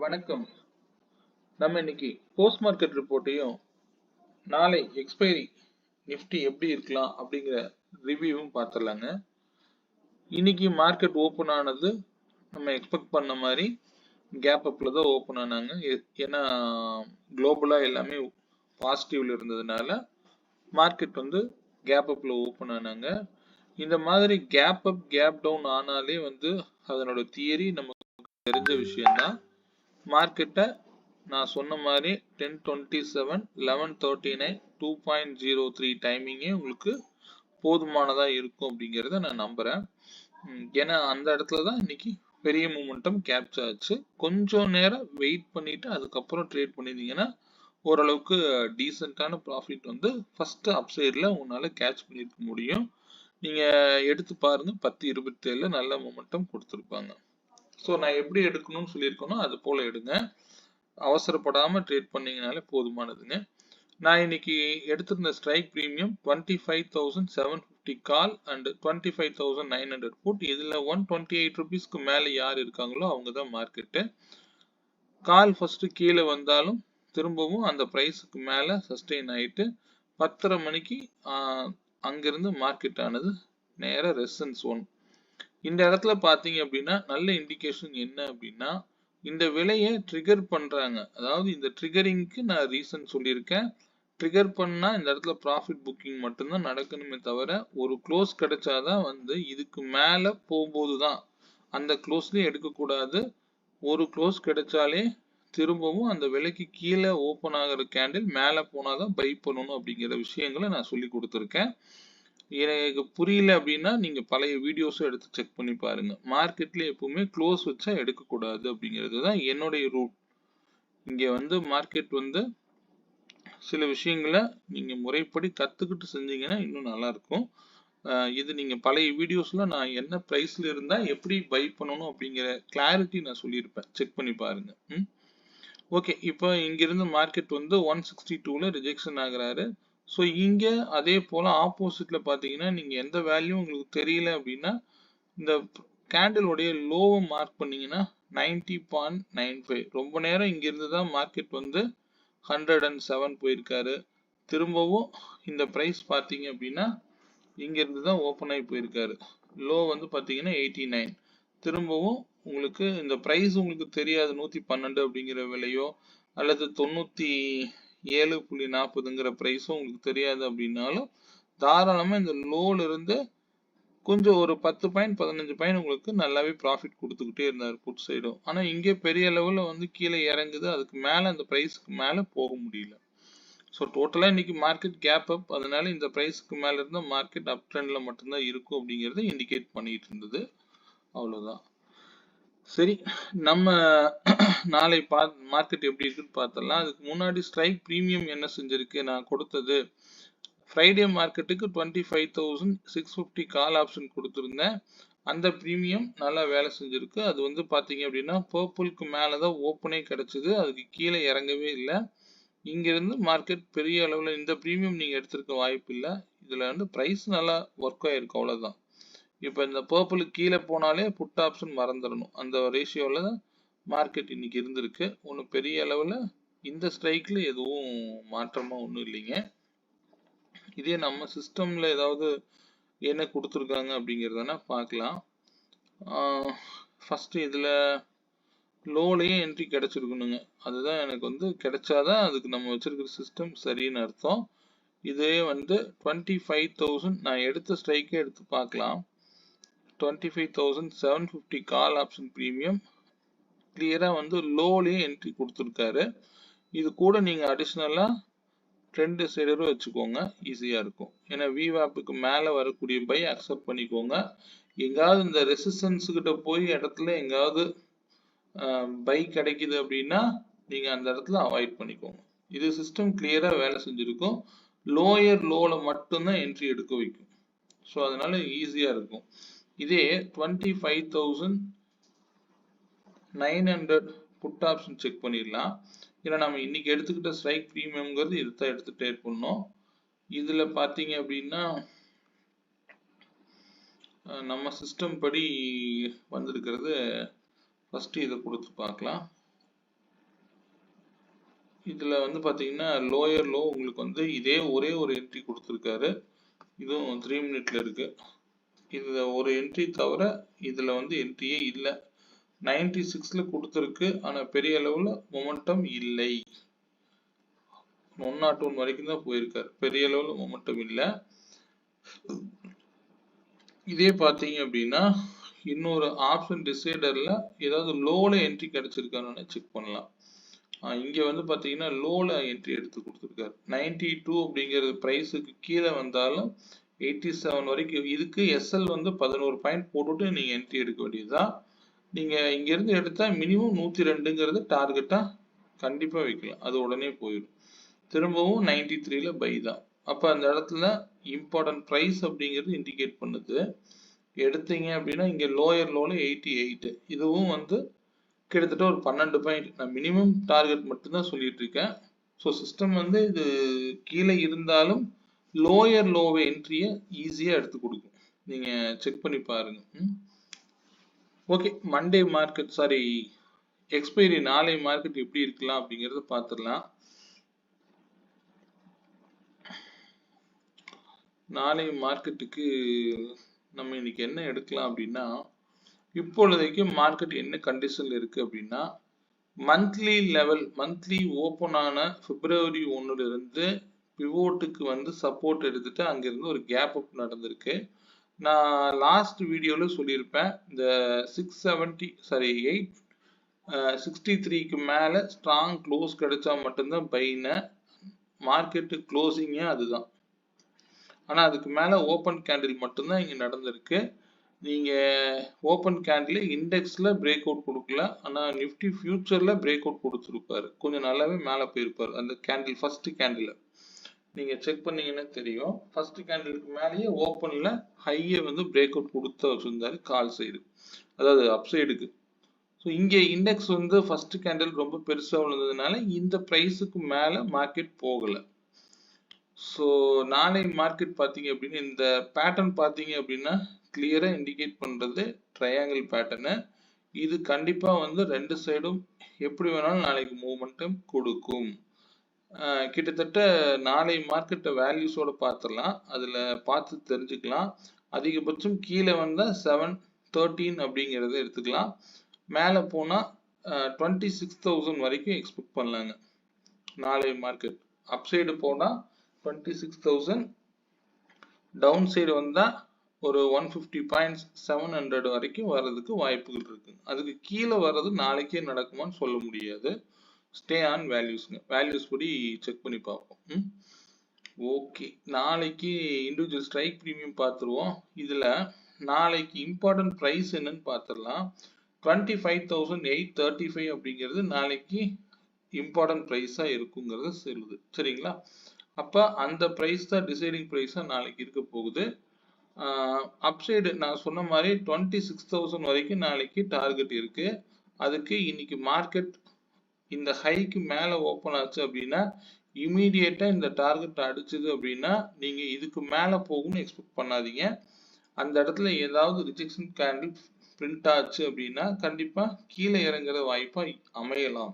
வணக்கம். நம்ம இன்னைக்கு போஸ்ட் மார்க்கெட் ரிப்போர்ட்டையும் நாளை எக்ஸ்பைரி நிஃப்டி எப்படி இருக்கலாம் அப்படிங்கிற ரிவ்யூவும் பார்த்துடலாங்க. இன்னைக்கு மார்க்கெட் ஓப்பன் ஆனது நம்ம எக்ஸ்பெக்ட் பண்ண மாதிரி கேப் அப்ல தான் ஓப்பன் ஆனாங்க. ஏன்னா குளோபலா எல்லாமே பாசிட்டிவ்ல இருந்ததுனால மார்க்கெட் வந்து கேப் அப்ல ஓப்பன் ஆனாங்க. இந்த மாதிரி கேப் அப் கேப் டவுன் ஆனாலே வந்து அதனோட தியரி நமக்கு தெரிஞ்ச விஷயம்தான். மார்க்கெட்டை நான் சொன்ன மாதிரி 10:27 11:39 2.03 டைமிங்கே உங்களுக்கு போதுமானதா இருக்கும் அப்படிங்கிறத நான் நம்புறேன். ஏன்னா அந்த இடத்துல தான் இன்னைக்கு பெரிய மூமெண்டம் கேப்சர் ஆச்சு. கொஞ்சம் நேரம் வெயிட் பண்ணிட்டு அதுக்கப்புறம் ட்ரேட் பண்ணியிருந்தீங்கன்னா ஓரளவுக்கு டீசெண்டான ப்ராஃபிட் வந்து ஃபர்ஸ்ட் அப்சைட்ல உங்களால கேட்ச் பண்ணியிருக்க முடியும். நீங்க எடுத்து பாருங்க, 10-27 நல்ல மூமெண்டம் கொடுத்துருப்பாங்க. ஸோ நான் எப்படி எடுக்கணும்னு சொல்லியிருக்கணும் அது போல எடுங்க. அவசரப்படாம ட்ரேட் பண்ணீங்கனாலே போதுமானதுங்க. நான் இன்னைக்கு எடுத்திருந்த strike premium 25,750 call and 25,900 put. இதுல 128 ருபீஸ்க்கு மேல யார் இருக்காங்களோ அவங்க தான் மார்க்கெட்டு. கால் ஃபர்ஸ்ட் கீழே வந்தாலும் திரும்பவும் அந்த பிரைஸுக்கு மேல சஸ்டெயின் ஆயிட்டு 10:30 மணிக்கு அங்கிருந்து மார்க்கெட் ஆனது நேர ரெசிஸ்டன்ஸ் 1. இந்த இடத்துல பாத்தீங்க அப்படின்னா நல்ல இண்டிகேஷன் என்ன அப்படின்னா இந்த விலையை ட்ரிகர் பண்றாங்க. அதாவது இந்த ட்ரிகரிங்க்கு நான் ரீசன் சொல்லியிருக்கேன். ட்ரிகர் பண்ணா இந்த இடத்துல ப்ராஃபிட் புக்கிங் மட்டும்தான் நடக்கணுமே தவிர ஒரு க்ளோஸ் கிடைச்சாதான் வந்து இதுக்கு மேல போகும்போது தான் அந்த க்ளோஸ்லயே எடுக்கக்கூடாது. ஒரு க்ளோஸ் கிடைச்சாலே திரும்பவும் அந்த விலைக்கு கீழே ஓப்பன் ஆகிற கேண்டில் மேலே போனாதான் பை பண்ணணும் அப்படிங்கிற விஷயங்களை நான் சொல்லி கொடுத்துருக்கேன். எனக்கு புரியல அப்படின்னா நீங்க பழைய வீடியோஸும் எடுத்து செக் பண்ணி பாருங்க. மார்க்கெட்ல எப்பவுமே க்ளோஸ் வச்சா எடுக்கக்கூடாது அப்படிங்கிறது தான் என்னுடைய ரூல். இங்க வந்து மார்க்கெட் வந்து சில விஷயங்களை நீங்க முறைப்படி கத்துக்கிட்டு செஞ்சீங்கன்னா இன்னும் நல்லா இருக்கும். இது நீங்க பழைய வீடியோஸ்ல நான் என்ன பிரைஸ்ல இருந்தா எப்படி பை பண்ணணும் அப்படிங்கிற கிளாரிட்டி நான் சொல்லியிருப்பேன். செக் பண்ணி பாருங்க. ஓகே, இப்போ இங்கிருந்து மார்க்கெட் வந்து 162ல ரிஜெக்ஷன் ஆகுறாரு. ஸோ இங்க அதே போல ஆப்போசிட்ல பாத்தீங்கன்னா நீங்க எந்த வேல்யூ உங்களுக்கு தெரியல அப்படின்னா இந்த கேண்டில் உடைய லோவை மார்க் பண்ணீங்கன்னா 90.95. ரொம்ப நேரம் இங்க இருந்து தான் மார்க்கெட் வந்து 107 போயிருக்காரு. திரும்பவும் இந்த பிரைஸ் பாத்தீங்க அப்படின்னா இங்க இருந்து தான் ஓப்பன் ஆகி போயிருக்காரு. லோ வந்து பாத்தீங்கன்னா 89. திரும்பவும் உங்களுக்கு இந்த பிரைஸ் உங்களுக்கு தெரியாது 112 அப்படிங்கிற விலையோ அல்லது 97.40ங்கிற பிரைஸும் உங்களுக்கு தெரியாது அப்படின்னாலும் தாராளமா இந்த லோல இருந்து கொஞ்சம் ஒரு 10 பாயிண்ட் 15 பாயிண்ட் உங்களுக்கு நல்லாவே ப்ராஃபிட் கொடுத்துக்கிட்டே இருந்தார் புட் சைடும். ஆனா இங்கே பெரிய லெவல்ல வந்து கீழே இறங்குது. அதுக்கு மேல அந்த பிரைஸ்க்கு மேல போக முடியல. ஸோ டோட்டலா இன்னைக்கு மார்க்கெட் கேப் அப். அதனால இந்த பிரைஸ்க்கு மேல இருந்த மார்க்கெட் அப் ட்ரெண்ட்ல மட்டும்தான் இருக்கும் அப்படிங்கறத இண்டிகேட் பண்ணிட்டு இருந்தது. அவ்வளவுதான். சரி, நம்ம நாளை மார்க்கெட் எப்படி இருக்குன்னு பார்த்தலாம். அதுக்கு முன்னாடி ஸ்ட்ரைக் பிரீமியம் என்ன செஞ்சிருக்கு நான் கொடுத்தது. ஃப்ரைடே மார்க்கெட்டுக்கு 25,650 கால் ஆப்ஷன் கொடுத்துருந்தேன். அந்த பிரீமியம் நல்லா வேலை செஞ்சிருக்கு. அது வந்து பாத்தீங்க அப்படின்னா பர்பிளுக்கு மேலதான் ஓப்பனே கிடைச்சது. அதுக்கு கீழே இறங்கவே இல்லை. இங்கிருந்து மார்க்கெட் பெரிய அளவுல இந்த பிரீமியம் நீங்க எடுத்திருக்க வாய்ப்பு இல்லை. இதுல வந்து பிரைஸ் நல்லா ஒர்க் ஆயிருக்கு, அவ்வளவுதான். இப்ப இந்த பர்பிளுக்கு கீழே போனாலே புட் ஆப்ஷன் மறந்துடணும். அந்த ரேஷியோல தான் மார்க்கெட் இன்னைக்கு இருந்திருக்கு. ஒன்றும் பெரிய அளவுல இந்த ஸ்ட்ரைக்ல எதுவும் மாற்றமா ஒன்றும் இல்லைங்க. இதே நம்ம சிஸ்டம்ல ஏதாவது என்ன கொடுத்துருக்காங்க அப்படிங்கிறதுனா பார்க்கலாம். ஃபர்ஸ்ட் இதுல லோலயே என்ட்ரி கிடைச்சிருக்கணுங்க. அதுதான் எனக்கு வந்து கிடைச்சாதான் அதுக்கு நம்ம வச்சிருக்கிற சிஸ்டம் சரின்னு அர்த்தம். இதே வந்து 25,000 நான் எடுத்த ஸ்ட்ரைக்கே எடுத்து பார்க்கலாம். 25,750 கால் ஆப்ஷன் பிரீமியம் கிளியரா வந்து லோலயே என்ட்ரி கொடுத்துருக்காரு. இது கூட நீங்க அடிஷ்னலா ட்ரெண்ட் சைடரும் வச்சுக்கோங்க, ஈஸியா இருக்கும். ஏன்னா விவாப்புக்கு மேல வரக்கூடிய பை அக்செப்ட் பண்ணிக்கோங்க. எங்காவது இந்த ரெசிஸ்டன்ஸ் கிட்ட போய் இடத்துல எங்காவது பை கிடைக்குது அப்படின்னா நீங்க அந்த இடத்துல அவாய்ட் பண்ணிக்கோங்க. இது சிஸ்டம் கிளியரா வேலை செஞ்சிருக்கும். லோயர் லோல மட்டும்தான் என்ட்ரி எடுக்க வைக்கும். ஸோ அதனால ஈஸியா இருக்கும். இதே 25,900 புட் ஆப்ஷன் செக் பண்ணிடலாம். ஏன்னா நம்ம இன்னைக்கு எடுத்துக்கிட்ட ஸ்ட்ரைக் பிரீமியம்ங்கிறது இதுதான் எடுத்து ட்ரேட் பண்ணோம். இதுல பாத்தீங்க அப்படின்னா நம்ம சிஸ்டம் படி வந்திருக்கிறது. ஃபர்ஸ்ட் இதை கொடுத்து பார்க்கலாம். இதுல வந்து பாத்தீங்கன்னா லோயர் லோ உங்களுக்கு வந்து இதே ஒரே ஒரு என்ட்ரி கொடுத்துருக்காரு. இதுவும் 3 மினிட்ல இருக்கு. இதுல ஒரு என்ட்ரி தவிர இதுல வந்து என்ட்ரியே இல்லை. 96ல கொடுத்துருக்கு. ஆனா பெரிய அளவுல மொமெண்டம் இல்லை. 101 வரைக்கும் தான் போயிருக்காரு. பெரிய அளவுல மொமெண்டம் இல்லை. இதே பாத்தீங்க அப்படின்னா இன்னொரு ஆப்ஷன் டிசைடர்ல ஏதாவது லோல என்ட்ரி கிடைச்சிருக்கான்னு செக் பண்ணலாம். இங்க வந்து பாத்தீங்கன்னா லோல என்ட்ரி எடுத்து கொடுத்துருக்காரு. 92 அப்படிங்கிறது பிரைஸுக்கு கீழே வந்தாலும் 87 வரைக்கும் இதுக்கு எஸ்எல் வந்து 11 பாயிண்ட் போட்டுட்டு நீங்க என்ட்ரி எடுக்க வேண்டியதுதான். நீங்க இங்க இருந்து எடுத்தா மினிமம் 102ங்கிறது டார்கெட்டா கண்டிப்பா வைக்கலாம். அது உடனே போயிடும். திரும்பவும் 93ல பை தான். அப்ப அந்த இடத்துல இம்பார்ட்டன்ட் பிரைஸ் அப்படிங்கிறது இண்டிகேட் பண்ணுது. எடுத்தீங்க அப்படின்னா இங்க லோயர் லோல 88. இதுவும் வந்து கிட்டத்தட்ட ஒரு 12 பாயிண்ட். நான் மினிமம் டார்கெட் மட்டும்தான் சொல்லிட்டு இருக்கேன். ஸோ சிஸ்டம் வந்து இது கீழே இருந்தாலும் லோயர் லோவை என்ட்ரியை ஈஸியா எடுத்து கொடுக்கும். நீங்க செக் பண்ணி பாருங்க. Okay, Monday market sorry expiry நாளை மார்க்கெட் எப்படி இருக்கலாம் அப்படிங்கறத பார்த்துடலாம். நாளை மார்க்கெட்டுக்கு நம்ம இன்னைக்கு என்ன எடுக்கலாம் அப்படின்னா, இப்பொழுதைக்கு மார்க்கெட் என்ன கண்டிஷன்ல இருக்கு அப்படின்னா, மந்த்லி லெவல் மந்த்லி ஓப்பன் ஆன பிப்ரவரி 1ல இருந்து பிவோட்டுக்கு வந்து சப்போர்ட் எடுத்துட்டு அங்கிருந்து ஒரு கேப் அப் நடந்திருக்கு. நான் லாஸ்ட் வீடியோல சொல்லியிருப்பேன், இந்த 863க்கு மேல ஸ்ட்ராங் க்ளோஸ் கிடைச்சா மட்டும்தான் பைன. மார்க்கெட் க்ளோசிங்கே அதுதான். ஆனா அதுக்கு மேல ஓப்பன் கேண்டில் மட்டும்தான் இங்க நடந்திருக்கு. நீங்க ஓப்பன் கேண்டில் இண்டெக்ஸ்ல பிரேக் அவுட் கொடுக்கல. ஆனா நிஃப்டி ஃபியூச்சர்ல பிரேக் அவுட் கொடுத்துருப்பாரு. கொஞ்சம் நல்லாவே மேல போயிருப்பாரு அந்த கேண்டில். ஃபர்ஸ்ட் கேண்டில் நீங்க செக் பண்ணீங்கன்னா தெரியும். ஃபர்ஸ்ட் கேண்டிலுக்கு மேலேயே ஓப்பன்ல ஹையை வந்து பிரேக் அவுட் கொடுத்து வச்சிருந்தாரு கால் சைடு, அதாவது அப் சைடுக்கு. ஸோ இங்கே இண்டெக்ஸ் வந்து ஃபர்ஸ்ட் கேண்டில் ரொம்ப பெருசா விழுந்ததுனால இந்த பிரைஸுக்கு மேல மார்க்கெட் போகல. ஸோ நாளை மார்க்கெட் பார்த்தீங்க அப்படின்னா இந்த பேட்டர்ன் பார்த்தீங்க அப்படின்னா கிளியரா இண்டிகேட் பண்றது ட்ரையாங்கிள் பேட்டர்னு. இது கண்டிப்பா வந்து ரெண்டு சைடும் எப்படி வேணாலும் நாளைக்கு மூவ்மெண்ட்டும் கொடுக்கும். கிட்டத்தட்ட நாளை மார்க்கெட் வேல்யூஸோட பார்த்துடலாம். அதுல பார்த்து தெரிஞ்சுக்கலாம். அதிகபட்சம் கீழே வந்தா 713 அப்படிங்கறத எடுத்துக்கலாம். மேல போனா 26,000 வரைக்கும் எக்ஸ்பெக்ட் பண்ணலாங்க. நாளை மார்க்கெட் அப் சைடு போனா 26,000, டவுன் சைடு வந்தா ஒரு 150 பாயிண்ட்ஸ் 700 வரைக்கும் வர்றதுக்கு வாய்ப்புகள் இருக்கு. அதுக்கு கீழே வர்றது நாளைக்கே நடக்குமான்னு சொல்ல முடியாது. ஸ்டே ஆன் வேல்யூஸ்ங்க. வேல்யூஸ் படி செக் பண்ணி பார்ப்போம். ஓகே, நாளைக்கு இண்டிவிஜுவல் ஸ்ட்ரைக் ப்ரீமியம் பார்த்துருவோம். இதுல நாளைக்கு இம்பார்ட்டன்ட் பிரைஸ் என்னன்னு பார்த்துடலாம். 25,835 அப்படிங்கிறது நாளைக்கு இம்பார்ட்டன்ட் பிரைஸா இருக்குங்கிறது சொல்லுது. சரிங்களா? அப்ப அந்த பிரைஸ் தான் டிசைடிங் பிரைஸா நாளைக்கு இருக்க போகுது. அப்சைடு நான் சொன்ன மாதிரி 26,000 வரைக்கும் நாளைக்கு டார்கெட் இருக்கு. அதுக்கு இன்னைக்கு மார்க்கெட் இந்த ஹைக்கு மேல ஓபன் ஆச்சு அப்படின்னா இமீடியட்டா இந்த டார்கெட் அடிச்சது அப்படின்னா நீங்க இதுக்கு மேல போகும்னு எக்ஸ்பெக்ட் பண்ணாதீங்க. அந்த இடத்துல ஏதாவது ரிஜெக்ஷன் கேண்டில் பிரிண்ட் ஆச்சு அப்படின்னா கண்டிப்பா கீழே இறங்குற வாய்ப்பா அமையலாம்.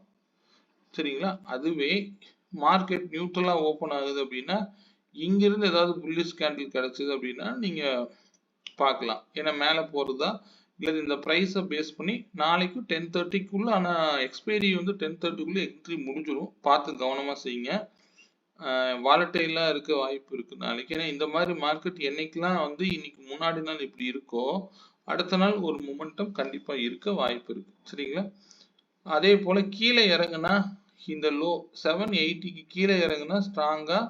சரிங்களா? அதுவே மார்க்கெட் நியூட்ரலா ஓபன் ஆகுது அப்படின்னா இங்கிருந்து ஏதாவது புல்லிஷ் கேண்டில் கிடைச்சது அப்படின்னா நீங்க பார்க்கலாம். ஏன்னா மேல போறதா இல்ல இந்த பிரைஸை பேஸ் பண்ணி நாளைக்கு 10:30க்குள்ள, ஆனா எக்ஸ்பைரி வந்து 10:30க்குள்ள என்ட்ரி முடிஞ்சிடும். பார்த்து கவனமா செய்யுங்க. வாலட்டைலா இருக்க வாய்ப்பு இருக்கு நாளைக்கு. ஏன்னா இந்த மாதிரி மார்க்கெட் என்னைக்கெல்லாம் வந்து இன்னைக்கு முன்னாடி நாள் இப்படி இருக்கோ அடுத்த நாள் ஒரு மொமெண்டம் கண்டிப்பா இருக்க வாய்ப்பு இருக்கு. சரிங்களா? அதே போல கீழே இறங்குனா இந்த லோ 780க்கு கீழே இறங்குனா ஸ்ட்ராங்கா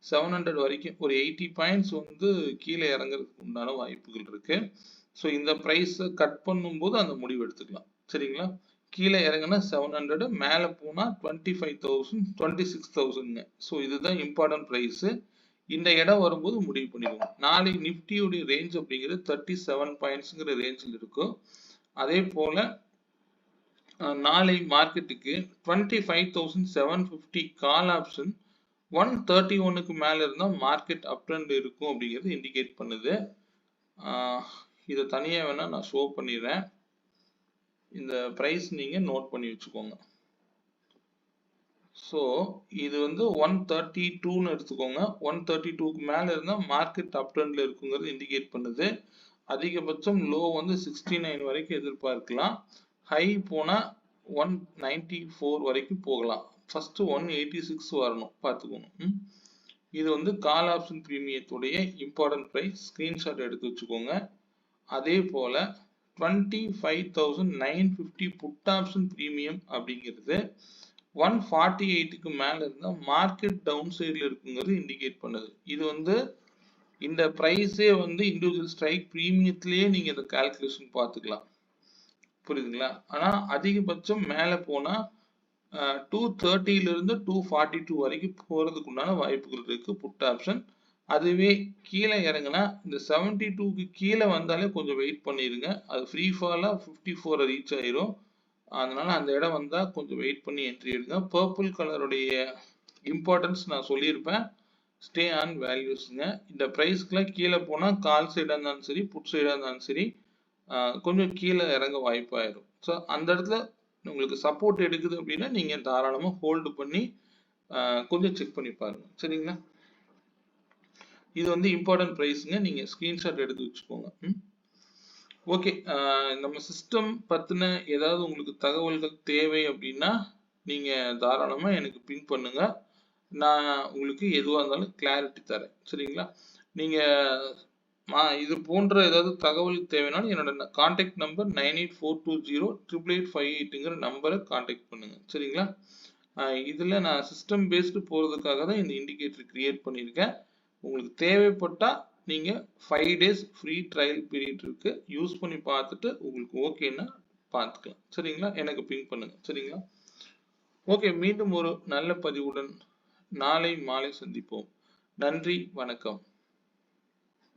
700 வரைக்கும் ஒரு 80 பாயிண்ட்ஸ் வந்து கீழே இறங்குறதுக்கு உண்டான வாய்ப்புகள் இருக்கு. ஸோ இந்த பிரைஸ் கட் பண்ணும்போது அந்த முடிவு எடுத்துக்கலாம். சரிங்களா? கீழே இறங்குனா 700, மேல போனா 25,000 26,000. ஸோ இதுதான் இம்பார்ட்டன்ட் பிரைஸ். இந்த இடம் வரும்போது முடிவு பண்ணிடுவோம். நாளை நிப்டியோட ரேஞ்ச் அப்படிங்கிறது 37 பாயிண்ட்ஸ்ங்கிற ரேஞ்சில் இருக்கும். அதே போல நாளை மார்க்கெட்டுக்கு 25,750 கால் ஆப்ஷன் 131க்கு மேல இருந்தா மார்க்கெட் அப் ட்ரெண்ட் இருக்கும் அப்படிங்கிறது இண்டிகேட் பண்ணுது. இதை தனியா வேணா நான் ஷோ பண்ணிடுறேன். இந்த பிரைஸ் நீங்க நோட் பண்ணி வச்சுக்கோங்க. ஸோ இது வந்து 132ன்னு எடுத்துக்கோங்க. 132க்கு மேல இருந்தா மார்க்கெட் அப் ட்ரெண்ட்ல இருக்குங்கிறது இண்டிகேட் பண்ணுது. அதிகபட்சம் லோ வந்து 69 வரைக்கும் எதிர்பார்க்கலாம். ஹை போனா 194 வரைக்கும் போகலாம். ஃபர்ஸ்ட் 186 வரணும் பார்த்துக்கோங்க. இது வந்து கால் ஆப்ஷன் பிரீமியத்துடைய இம்பார்ட்டன்ட் பிரைஸ். ஸ்கிரீன்ஷாட் எடுத்து வச்சுக்கோங்க. அதே போல 25,950 புட் ஆப்ஷன் பிரீமியம் அப்படிங்கிறது 148க்கு மேல இருந்தா மார்க்கெட் டவுன் சைடுல இருக்குங்கிறது இண்டிகேட் பண்ணுது. இது வந்து இந்த பிரைஸே வந்து இண்டிவிஜுவல் ஸ்ட்ரைக் பிரீமியத்திலேயே நீங்க இந்த கால்குலேஷன் பார்த்துக்கலாம். புரியுதுங்களா? ஆனா அதிகபட்சம் மேல போனா 230ல இருந்து 242 வரைக்கும் போறதுக்கு உண்டான வாய்ப்புகள் இருக்கு புட் ஆப்ஷன். அதுவே கீழே இறங்குனா இந்த 72க்கு கீழே வந்தாலே கொஞ்சம் வெயிட் பண்ணிருங்க. அது ஃப்ரீ ஃபாலா 54 ரீச் ஆயிரும். அதனால அந்த இடம் வந்தா கொஞ்சம் வெயிட் பண்ணி என்ட்ரி எடுங்க. பர்பிள் கலருடைய இம்பார்ட்டன்ஸ் நான் சொல்லியிருப்பேன். ஸ்டே ஆன் வேல்யூஸ்ங்க. இந்த பிரைஸ்க்குலாம் கீழே போனா கால் சைடா இருந்தாலும் சரி, புட் சைடா இருந்தாலும் சரி கொஞ்சம் கீழே இறங்க வாய்ப்பாயிரும். ஸோ அந்த இடத்துல உங்களுக்கு சப்போர்ட் எடுக்குது அப்படின்னா நீங்க தாராளமா ஹோல்டு பண்ணி கொஞ்சம் செக் பண்ணி பாருங்க. சரிங்களா? இது வந்து இம்பார்ட்டன்ட் பிரைஸ்ங்க. நீங்க ஸ்கிரீன்ஷாட் எடுத்து வச்சுக்கோங்க. ஓகே. நம்ம சிஸ்டம் பத்தின ஏதாவது உங்களுக்கு தகவல்கள் தேவை அப்படின்னா நீங்க தாராளமா எனக்கு பின் பண்ணுங்க. நான் உங்களுக்கு எதுவா இருந்தாலும் கிளாரிட்டி தரேன். சரிங்களா? நீங்க இது போன்ற ஏதாவது தகவல் தேவைனாலும் என்னோட கான்டாக்ட் நம்பர் 9842088858ங்கிற நம்பரை கான்டாக்ட் பண்ணுங்க. சரிங்களா? இதுல நான் சிஸ்டம் பேஸ்டு போறதுக்காக தான் இந்த இண்டிகேட்டர் கிரியேட் பண்ணியிருக்கேன். உங்களுக்கு தேவைப்பட்டா நீங்க 5 days ஃப்ரீ ட்ரையல் பீரியட் இருக்கு. யூஸ் பண்ணி பார்த்துட்டு உங்களுக்கு ஓகேன்னா பார்த்துக்கலாம். சரிங்களா? எனக்கு பிங் பண்ணுங்க. சரிங்களா? ஓகே. மீண்டும் ஒரு நல்ல பதிவுடன் நாளை மாலை சந்திப்போம். நன்றி, வணக்கம்.